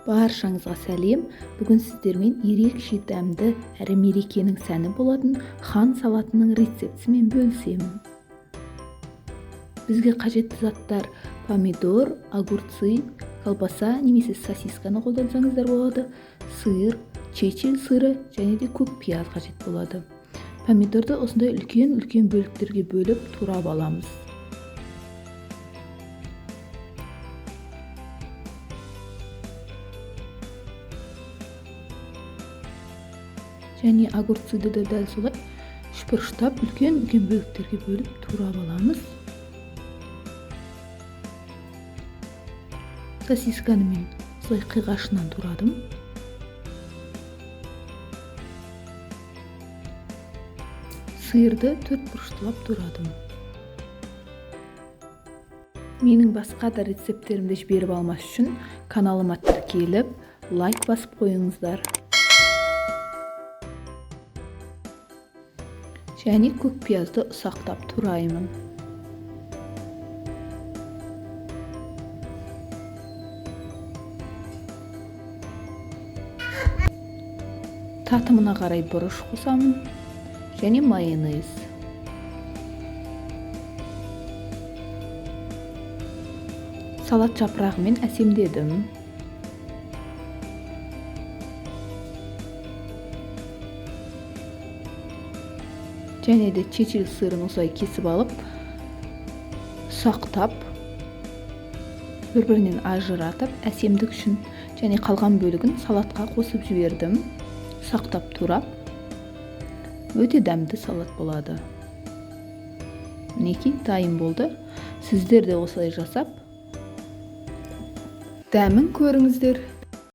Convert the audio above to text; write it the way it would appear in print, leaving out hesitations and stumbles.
Баршаңызға сәлем. Бүгін сіздермен ерекше дәмді әрі мерекенің сәні болатын хан салатының рецептісімен бөлісемін. Бізге қажетті заттар: помидор, огурцы, колбаса немесе сосисканы қолдансаңыздар болады, сыр, чечил сыры және де көк пияз қажет болады. Помидорды осындай үлкен бөліктерге бөліп турап аламыз. Және огурцыды да дәл солай үшбұрыштап үлкен бөліктерге бөліп турап аламыз. Сосисканы мен солай қиғашынан турадым. Сырды төртбұрыштылап турадым. Менің басқа да рецепттерімді жіберіп алмас үшін каналыма тіркеліп, лайк басып қойыңыздар. Және көк пиязды ұсақтап тураймын. Татымына қарай бұрыш қосамын және майонез. Салат жапырағымен әсемдедім. Және де чечил сырын осылай кесіп алып, ұсақтап, бір-бірінен ажыратып, әсемдік үшін және қалған бөлігін салатқа қосып жібердім. Ұсақтап турап, өте дәмді салат болады. Мінекей, дайын болды. Сіздер де осылай жасап, дәмін көріңіздер.